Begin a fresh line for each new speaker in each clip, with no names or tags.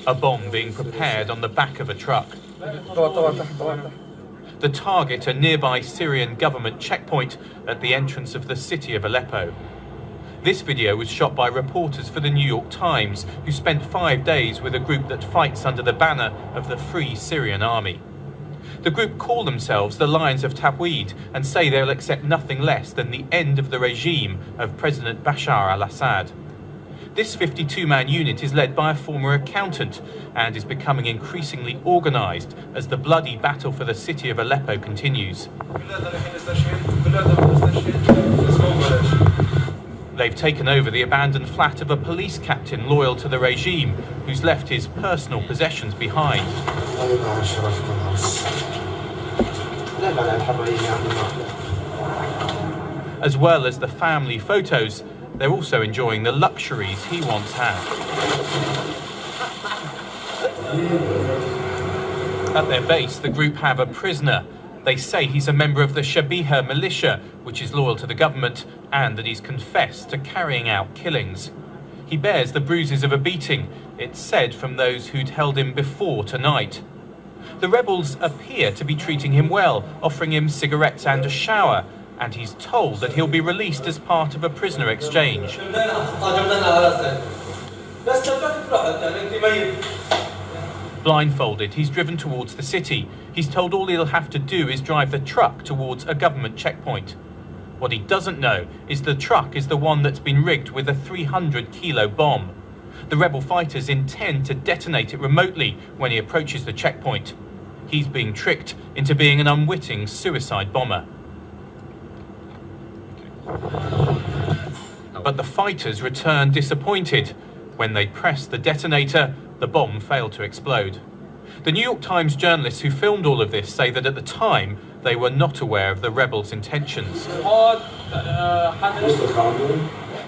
A bomb being prepared on the back of a truck. The target, a nearby Syrian government checkpoint at the entrance of the city of Aleppo. This video was shot by reporters for the New York Times, who spent 5 days with a group that fights under the banner of the Free Syrian Army. The group call themselves the Lions of Tawhid and say they'll accept nothing less than the end of the regime of President Bashar al-Assad. This 52-man unit is led by a former accountant and is becoming increasingly organised as the bloody battle for the city of Aleppo continues. They've taken over the abandoned flat of a police captain loyal to the regime, who's left his personal possessions behind. As well as the family photos, they're also enjoying the luxuries he once had. At their base, the group have a prisoner. They say he's a member of the Shabiha militia, which is loyal to the government, and that he's confessed to carrying out killings. He bears the bruises of a beating, it's said, from those who'd held him before tonight. The rebels appear to be treating him well, offering him cigarettes and a shower, and he's told that he'll be released as part of a prisoner exchange. Blindfolded, he's driven towards the city. He's told all he'll have to do is drive the truck towards a government checkpoint. What he doesn't know is the truck is the one that's been rigged with a 300-kilo bomb. The rebel fighters intend to detonate it remotely when he approaches the checkpoint. He's being tricked into being an unwitting suicide bomber. But the fighters return disappointed. When they pressed the detonator, the bomb failed to explode. The New York Times journalists who filmed all of this say that at the time they were not aware of the rebels' intentions.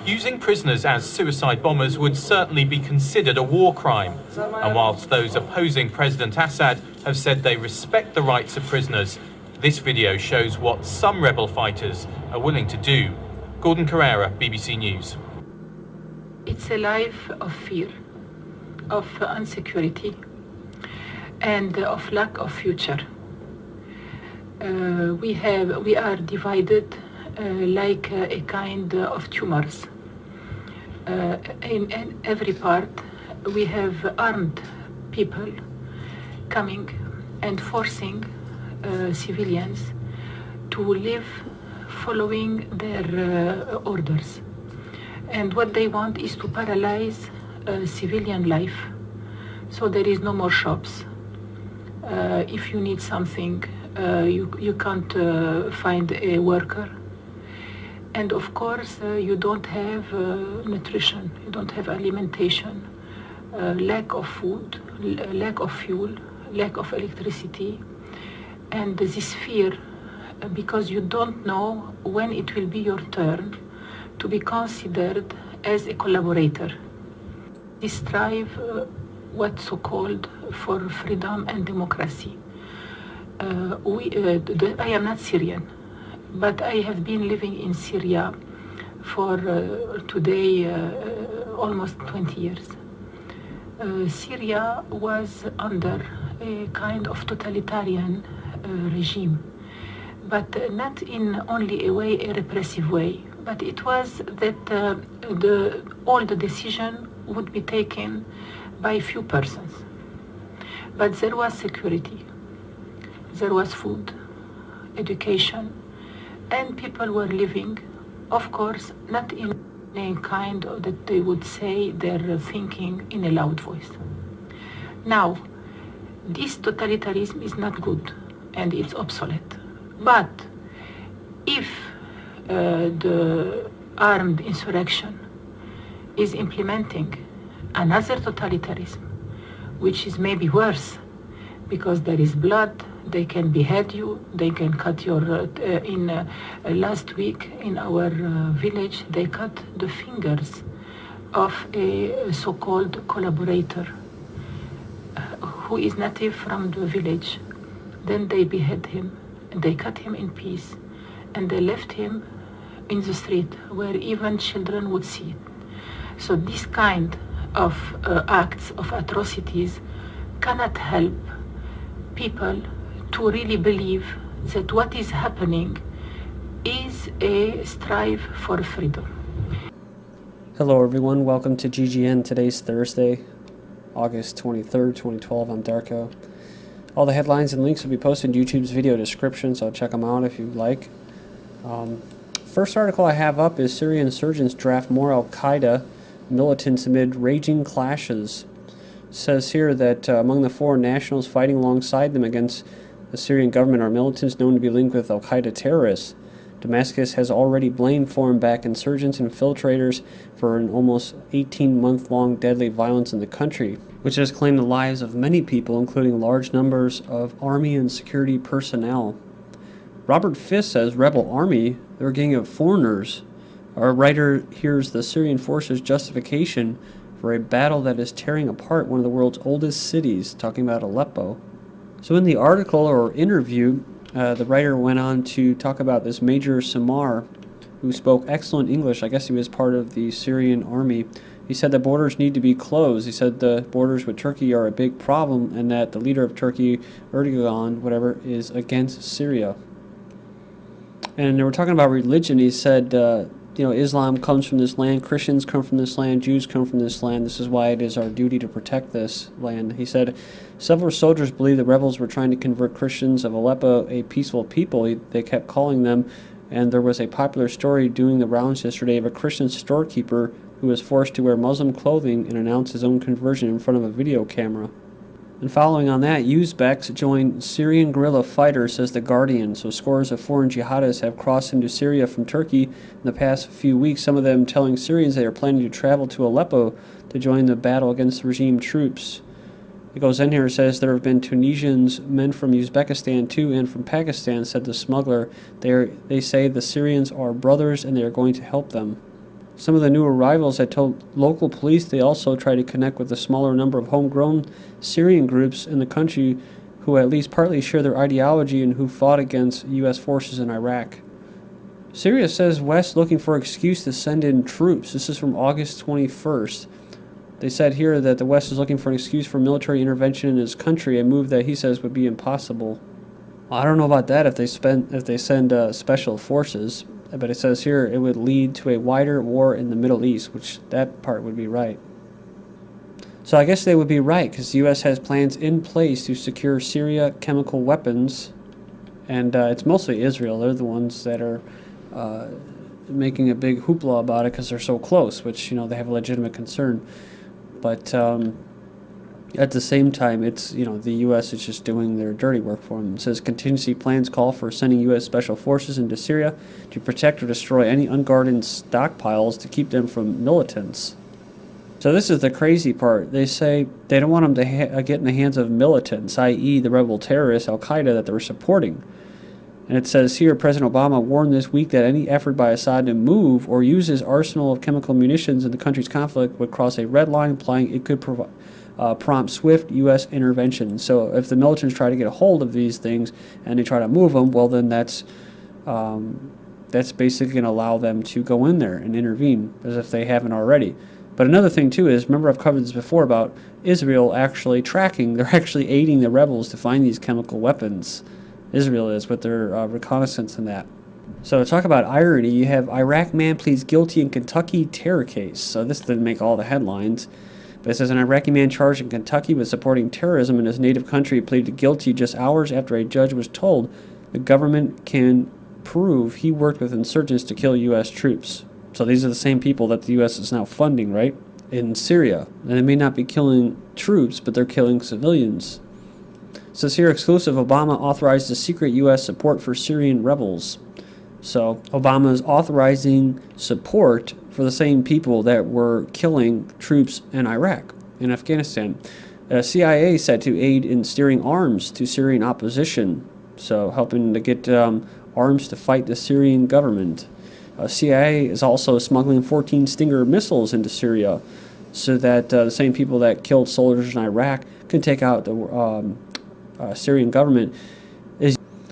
Using prisoners as suicide bombers would certainly be considered a war crime. And whilst those opposing President Assad have said they respect the rights of prisoners, this video shows what some rebel fighters are willing to do. Gordon Carrera, BBC News.
It's a life of fear, of insecurity, and of lack of future. We are divided like a kind of tumors. In every part, we have armed people coming and forcing civilians to live following their orders. And what they want is to paralyze civilian life. So there is no more shops. If you need something, you can't find a worker. And of course, you don't have nutrition, you don't have alimentation, lack of food, lack of fuel, lack of electricity, and this fear, because you don't know when it will be your turn to be considered as a collaborator. They strive what's so-called for freedom and democracy. I am not Syrian, but I have been living in Syria for today almost 20 years. Syria was under a kind of totalitarian regime, but not in only a way, a repressive way, but it was that all the decision would be taken by few persons. But there was security, there was food, education, and people were living, of course, not in a kind of that they would say they're thinking in a loud voice. Now, this totalitarianism is not good and it's obsolete. But if the armed insurrection is implementing another totalitarianism, which is maybe worse, because there is blood, they can behead you, they can cut your, last week in our village, they cut the fingers of a so-called collaborator who is native from the village. Then they behead him, and they cut him in piece, and they left him in the street where even children would see it. So this kind of acts of atrocities cannot help people to really believe that what is happening is a strive for freedom.
Hello everyone, welcome to GGN. Today's Thursday, August 23rd, 2012. I'm Darko. All the headlines and links will be posted in YouTube's video description, so check them out if you'd like. First article I have up is Syrian insurgents draft more al-Qaeda militants amid raging clashes. It says here that among the foreign nationals fighting alongside them against the Syrian government are militants known to be linked with al-Qaeda terrorists. Damascus has already blamed foreign-backed insurgents and infiltrators for an almost 18-month-long deadly violence in the country, which has claimed the lives of many people, including large numbers of army and security personnel. Robert Fisk says rebel army, they're a gang of foreigners. Our writer hears the Syrian forces' justification for a battle that is tearing apart one of the world's oldest cities, talking about Aleppo. So in the article or interview, the writer went on to talk about this Major Samar, who spoke excellent English. I guess he was part of the Syrian army. He said the borders need to be closed. He said the borders with Turkey are a big problem and that the leader of Turkey, Erdogan, whatever, is against Syria. And they were talking about religion. He said, Islam comes from this land, Christians come from this land, Jews come from this land. This is why it is our duty to protect this land. He said, several soldiers believe the rebels were trying to convert Christians of Aleppo a peaceful people. They kept calling them, and there was a popular story doing the rounds yesterday of a Christian storekeeper who was forced to wear Muslim clothing and announce his own conversion in front of a video camera. And following on that, Uzbeks joined Syrian guerrilla fighters, says The Guardian. So scores of foreign jihadists have crossed into Syria from Turkey in the past few weeks, some of them telling Syrians they are planning to travel to Aleppo to join the battle against the regime troops. It goes in here and says there have been Tunisians, men from Uzbekistan too, and from Pakistan, said the smuggler. They say the Syrians are brothers and they are going to help them. Some of the new arrivals had told local police they also try to connect with a smaller number of homegrown Syrian groups in the country who at least partly share their ideology and who fought against U.S. forces in Iraq. Syria says West looking for excuse to send in troops. This is from August 21st. They said here that the West is looking for an excuse for military intervention in his country, a move that he says would be impossible. Well, I don't know about that if they send special forces. But it says here it would lead to a wider war in the Middle East, which that part would be right. So I guess they would be right, because the U.S. has plans in place to secure Syria chemical weapons, and it's mostly Israel. They're the ones that are making a big hoopla about it because they're so close, which, they have a legitimate concern. But at the same time, it's, the U.S. is just doing their dirty work for them. It says contingency plans call for sending U.S. special forces into Syria to protect or destroy any unguarded stockpiles to keep them from militants. So this is the crazy part. They say they don't want them to get in the hands of militants, i.e. the rebel terrorists, al-Qaeda, that they're supporting. And it says here, President Obama warned this week that any effort by Assad to move or use his arsenal of chemical munitions in the country's conflict would cross a red line, implying it could prompt swift U.S. intervention. So if the militants try to get a hold of these things and they try to move them, well, then that's basically going to allow them to go in there and intervene, as if they haven't already. But another thing, too, is, remember I've covered this before about Israel actually tracking, they're actually aiding the rebels to find these chemical weapons. Israel is, with their reconnaissance and that. So talk about irony, you have Iraq man pleads guilty in Kentucky terror case. So this didn't make all the headlines. But it says an Iraqi man charged in Kentucky with supporting terrorism in his native country pleaded guilty just hours after a judge was told the government can prove he worked with insurgents to kill U.S. troops. So these are the same people that the U.S. is now funding, right, in Syria. And they may not be killing troops, but they're killing civilians. It says here, exclusive, Obama authorized the secret U.S. support for Syrian rebels. So Obama is authorizing support for the same people that were killing troops in Iraq and Afghanistan. CIA said to aid in steering arms to Syrian opposition, so helping to get arms to fight the Syrian government. CIA is also smuggling 14 Stinger missiles into Syria so that the same people that killed soldiers in Iraq can take out the Syrian government.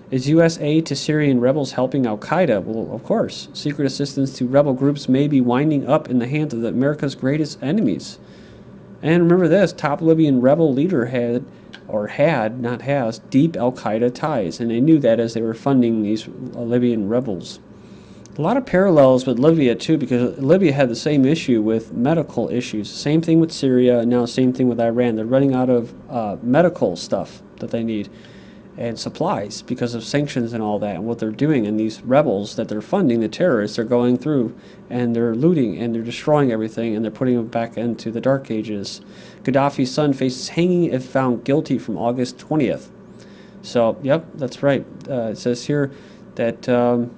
Is U.S. aid to Syrian rebels helping al-Qaeda? Well, of course. Secret assistance to rebel groups may be winding up in the hands of America's greatest enemies. And remember this, top Libyan rebel leader had, not has, deep Al-Qaeda ties, and they knew that as they were funding these Libyan rebels. A lot of parallels with Libya too, because Libya had the same issue with medical issues. Same thing with Syria, and now same thing with Iran. They're running out of medical stuff that they need and supplies because of sanctions and all that and what they're doing. And these rebels that they're funding, the terrorists, are going through and they're looting and they're destroying everything and they're putting them back into the dark ages. Gadaffi's son faces hanging if found guilty from August 20th. So, yep, that's right. It says here that...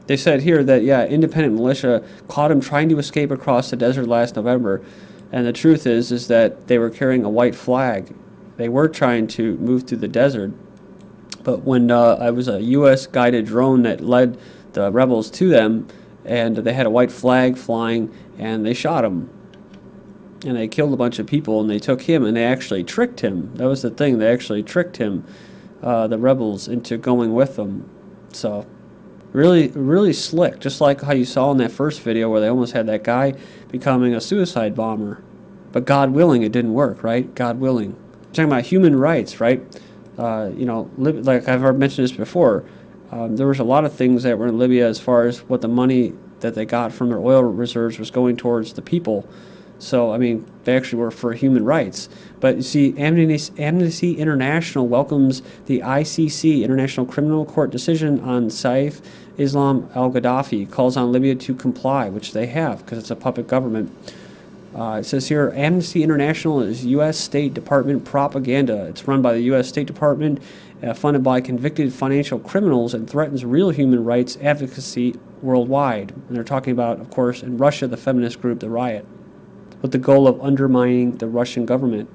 They said here that, yeah, independent militia caught him trying to escape across the desert last November. And the truth is that they were carrying a white flag. They were trying to move through the desert. But when it was a U.S. guided drone that led the rebels to them, and they had a white flag flying, and they shot him. And they killed a bunch of people, and they took him, and they actually tricked him. That was the thing. They actually tricked him, the rebels, into going with them. So... really slick, just like how you saw in that first video where they almost had that guy becoming a suicide bomber. But God willing, it didn't work, right? God willing. Talking about human rights, right? Like I've already mentioned this before, there was a lot of things that were in Libya as far as what the money that they got from their oil reserves was going towards the people. So, I mean, they actually were for human rights. But you see, Amnesty International welcomes the ICC, International Criminal Court decision on Saif Islam al-Gadaffi, calls on Libya to comply, which they have, because it's a puppet government. It says here, Amnesty International is U.S. State Department propaganda. It's run by the U.S. State Department, funded by convicted financial criminals, and threatens real human rights advocacy worldwide. And they're talking about, of course, in Russia, the feminist group, the Riot, with the goal of undermining the Russian government.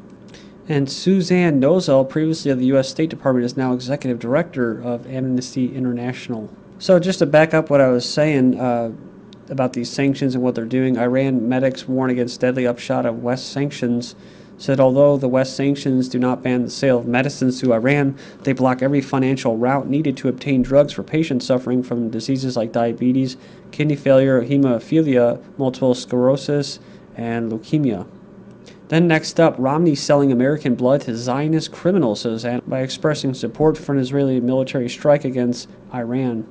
And Suzanne Nozel, previously of the U.S. State Department, is now executive director of Amnesty International. So just to back up what I was saying about these sanctions and what they're doing, Iran medics warn against deadly upshot of West sanctions, said although the West sanctions do not ban the sale of medicines to Iran, they block every financial route needed to obtain drugs for patients suffering from diseases like diabetes, kidney failure, hemophilia, multiple sclerosis, and leukemia. Then next up, Romney selling American blood to Zionist criminals, says Ann, by expressing support for an Israeli military strike against Iran.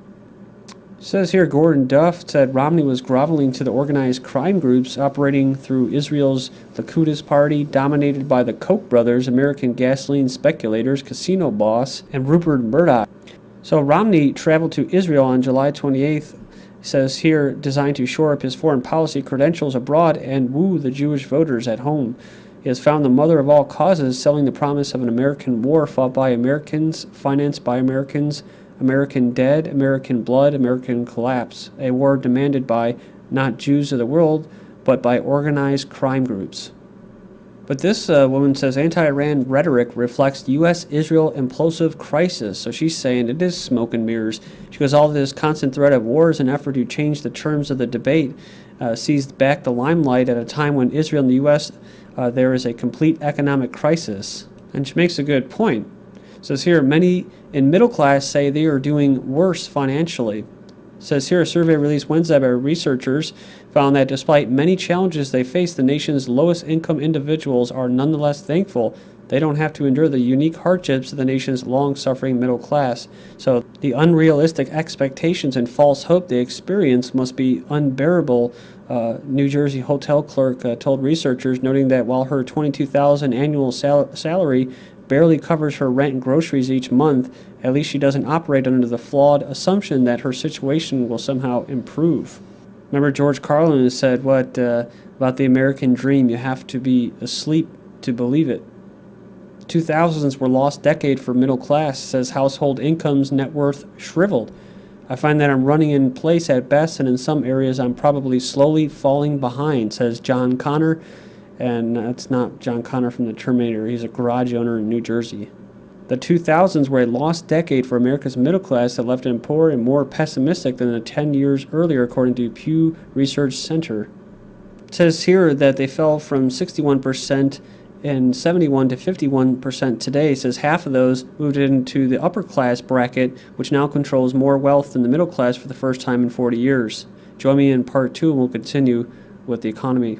It says here, Gordon Duff said Romney was groveling to the organized crime groups operating through Israel's Likud party, dominated by the Koch brothers, American gasoline speculators, casino boss, and Rupert Murdoch. So Romney traveled to Israel on July 28th, says here, designed to shore up his foreign policy credentials abroad and woo the Jewish voters at home. He has found the mother of all causes, selling the promise of an American war fought by Americans, financed by Americans, American dead, American blood, American collapse. A war demanded by not Jews of the world, but by organized crime groups. But this woman says anti-Iran rhetoric reflects U.S.-Israel implosive crisis. So she's saying it is smoke and mirrors. She goes, all this constant threat of war is an effort to change the terms of the debate, seized back the limelight at a time when Israel and the U.S., there is a complete economic crisis. And she makes a good point. It says here, many in middle class say they are doing worse financially. It says here, a survey released Wednesday by researchers found that despite many challenges they face, the nation's lowest income individuals are nonetheless thankful they don't have to endure the unique hardships of the nation's long-suffering middle class. So the unrealistic expectations and false hope they experience must be unbearable, New Jersey hotel clerk told researchers, noting that while her $22,000 annual salary barely covers her rent and groceries each month, at least she doesn't operate under the flawed assumption that her situation will somehow improve. Remember George Carlin said about the American dream, you have to be asleep to believe it. 2000s were lost decade for middle class, says household incomes net worth shriveled. I find that I'm running in place at best, and in some areas I'm probably slowly falling behind, says John Connor. And that's not John Connor from the Terminator. He's a garage owner in New Jersey. The 2000s were a lost decade for America's middle class that left them poorer and more pessimistic than the 10 years earlier, according to Pew Research Center. It says here that they fell from 61% in 71 to 51% today. It says half of those moved into the upper class bracket, which now controls more wealth than the middle class for the first time in 40 years. Join me in part 2 and we'll continue with the economy.